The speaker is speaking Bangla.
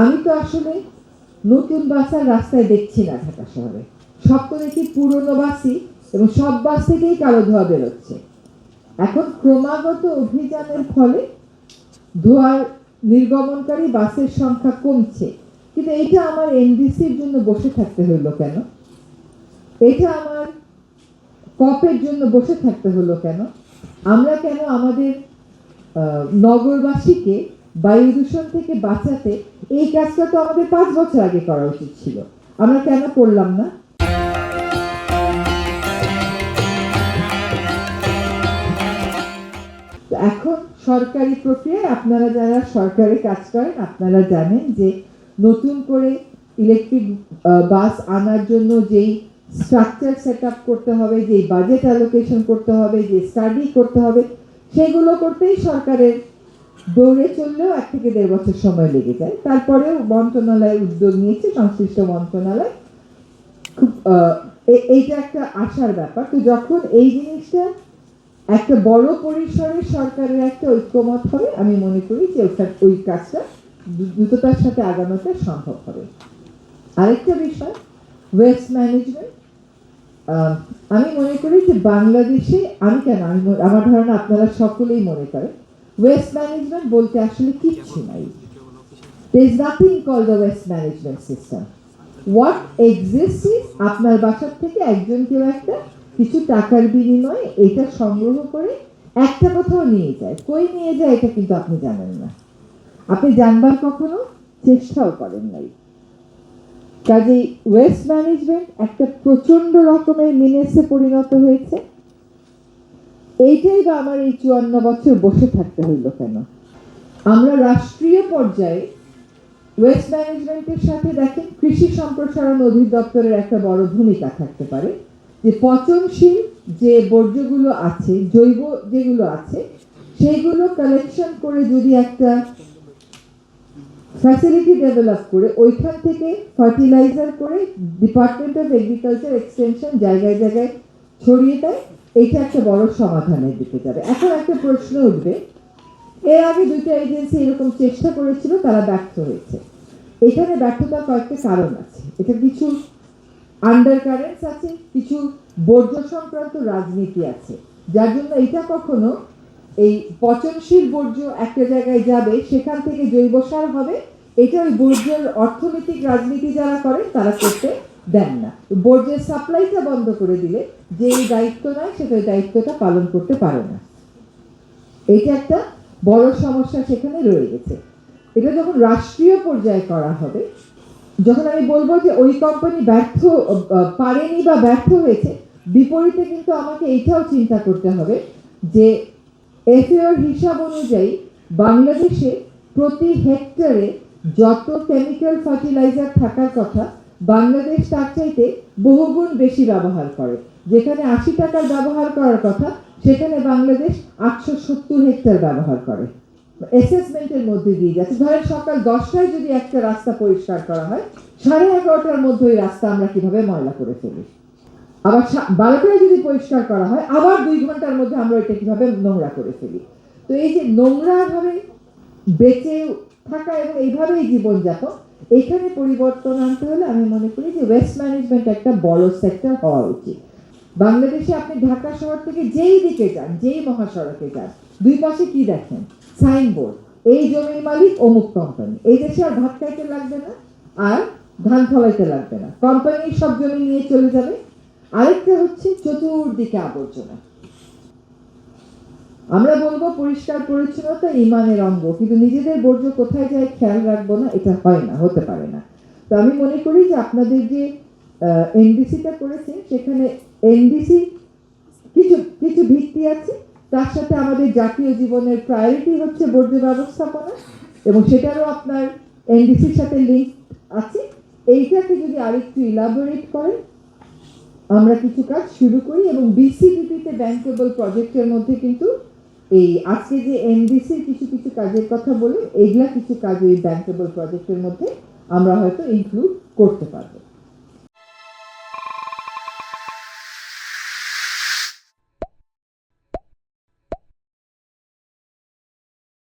আমি তো আসলে নতুন বাস আর রাস্তায় দেখছি না ঢাকা শহরে। সব তো দেখি পুরনো বাসই, এবং সব বাস থেকেই কালো ধোঁয়া বেরোচ্ছে। এখন ক্রমাগত অভিযানের ফলে ধোঁয়ার নির্গমনকারী বাসের সংখ্যা কমছে, কিন্তু এটা আমার এনডিসির জন্য বসে থাকতে হইলো কেন? এটা আমার কপের জন্য বসে থাকতে হলো কেন? আমরা কেন আমাদের নগরবাসীকে বায়ু দূষণ থেকে বাঁচাতে এই কাজটা তো আমাদের 5 বছর আগে করা উচিত ছিল, আমরা কেন করলাম না? এখন সরকারি প্রক্রিয়ায় আপনারা যারা সরকারে কাজ করেন আপনারা জানেন যে নতুন করে ইলেকট্রিক বাস আনার জন্য যেই স্ট্রাকচার সেট আপ করতে হবে, যেই বাজেট অ্যালোকেশন করতে হবে, যে স্টাডি করতে হবে, সেগুলো করতেই সরকারের দৌড়ে চললেও 1 থেকে 1.5 বছর সময় লেগে যায়। তারপরেও মন্ত্রণালয় উদ্যোগ নিয়েছে, সংশ্লিষ্ট মন্ত্রণালয়, খুব এইটা একটা আশার ব্যাপার। তো যখন এই জিনিসটা একটা বড় পরিসরে সরকারের একটা ঐক্যমত হবে, আমি মনে করি যে ওই কাজটা দ্রুততার সাথে আগানোটা সম্ভব হবে। আরেকটা বিষয়, ওয়েস্ট ম্যানেজমেন্ট। আমি মনে করি যে বাংলাদেশে, আমার ধারণা আপনারা সকলেই মনে করেন, ওয়েস্ট ম্যানেজমেন্ট বলতে আসলে কিচ্ছু নাই। There is nothing called the waste management system. What exists is আপনার বাসা থেকে একজন কেউ একটা কিছু টাকার বিনিময়ে এটা সংগ্রহ করে একটা কোথাও নিয়ে যায়। কই নিয়ে যায় এটা কিন্তু আপনি জানেন না, আপনি জানবার কখনো চেষ্টাও করেন নাই। কাজেই ওয়েস্ট ম্যানেজমেন্ট একটা প্রচন্ড রকমের মিনেসে পরিণত হয়েছে। এইটাই বা আমার এই 54 বছর বসে থাকতে হইল কেন? আমরা রাষ্ট্রীয় পর্যায়ে ওয়েস্ট ম্যানেজমেন্টের সাথে দেখেন কৃষি সম্প্রসারণ অধিদপ্তরের একটা বড় ভূমিকা থাকতে পারে, যে পচনশীল যে বর্জ্যগুলো আছে, জৈব যেগুলো আছে, সেগুলো কালেকশন করে যদি একটা ফ্যাসিলিটি ডেভেলপ করে ওইখান থেকে ফার্টিলাইজার করে ডিপার্টমেন্ট অফ এগ্রিকালচার এক্সটেনশন জায়গায় জায়গায় ছড়িয়ে দেয়, এইটা একটা বড় সমাধানের দিকে যাবে। এখন একটা প্রশ্ন উঠবে, এর আগে 2টা এজেন্সি এরকম চেষ্টা করেছিল, তারা ব্যর্থ হয়েছে। এখানে ব্যর্থতার কয়েকটা কারণ আছে। এটা কিছু আন্ডার কারেন্টস আছে, কিছু বর্জ্য সংক্রান্ত রাজনীতি আছে, যার জন্য এটা কখনো এই পচনশীল বর্জ্য একটা জায়গায় যাবে, সেখান থেকে জৈব সার হবে, এটা ওই বর্জ্যের অর্থনৈতিক রাজনীতি যারা করে তারা করতে দেন না। বর্জ্যের সাপ্লাইটা বন্ধ করে দিলে যে দায়িত্ব নেয় সেটা দায়িত্বটা পালন করতে পারে না। এইটা একটা বড় সমস্যা সেখানে রয়ে গেছে। এটা যখন রাষ্ট্রীয় পর্যায়ে করা হবে, যখন আমি বলবো যে ওই কোম্পানি পারেনি বা ব্যর্থ হয়েছে, বিপরীতে কিন্তু আমাকে এইটাও চিন্তা করতে হবে যে এফএওর হিসাব অনুযায়ী বাংলাদেশে প্রতি হেক্টরে যত কেমিক্যাল ফার্টিলাইজার থাকার কথা, বাংলাদেশ তার চাইতে বহুগুণ বেশি ব্যবহার করে। যেখানে 80 টাকার ব্যবহার করার কথা, সেখানে বাংলাদেশ 870 হেক্টর ব্যবহার করে। অ্যাসেসমেন্টের মধ্যে দিয়ে যাচ্ছে। ধরেন সকাল 10টায় যদি একটা রাস্তা পরিষ্কার করা হয়, 11:30টার মধ্যে ওই রাস্তা আমরা কিভাবে ময়লা করে ফেলি। আবার 12টায় যদি পরিষ্কার করা হয়, আবার 2 ঘন্টার মধ্যে আমরা এটা কিভাবে নোংরা করে ফেলি। তো এই যে নোংরা ভাবে বেঁচে থাকা এবং এইভাবেই জীবনযাপন, এখানে পরিবর্তন আনতে হলে আমি মনে করি যে ওয়েস্ট ম্যানেজমেন্ট একটা বড় সেক্টর হওয়া উচিত। বাংলাদেশে আপনি ঢাকা শহর থেকে যেই দিকে যান, যেই মহাসড়কে যান, 2 পাশে কি দেখেন? সাইনবোর্ড, এই জমির মালিক অমুক কোম্পানি। এই দেশে আর ভাত খাইতে লাগবে না, আর ধান ফলাইতে লাগবে না, কোম্পানির সব জমি নিয়ে চলে যাবে। আরেকটা হচ্ছে চতুর্দিকে আবর্জনা। আমরা বলবো পরিষ্কার পরিচ্ছন্নতা ঈমানের অঙ্গ, কিন্তু নিজেদের বর্জ্য কোথায় যায় খেয়াল রাখবো না, এটা হয় না, হতে পারে না। তো আমি মনে করি যে আপনাদের যে এনডিসিটা করেছেন, সেখানে এনডিসি কিছু ভিত্তি আছে, তার সাথে আমাদের জাতীয় জীবনের প্রায়োরিটি হচ্ছে বর্জ্য ব্যবস্থাপনা, এবং সেটারও আপনার এনডিসির সাথে লিঙ্ক আছে। এইটাকে যদি আরেকটু ইলাবোরেট করেন, আমরা কিছু কাজ শুরু করি, এবং বিসিডিপিতে ব্যাংকেবল প্রজেক্টের মধ্যে কিন্তু এই আজকে যে এনডিসির কিছু কাজের কথা বলে, এগুলা কিছু কাজ এই ব্যাংকেবল প্রজেক্টের মধ্যে আমরা হয়তো ইনক্লুড করতে পারবো।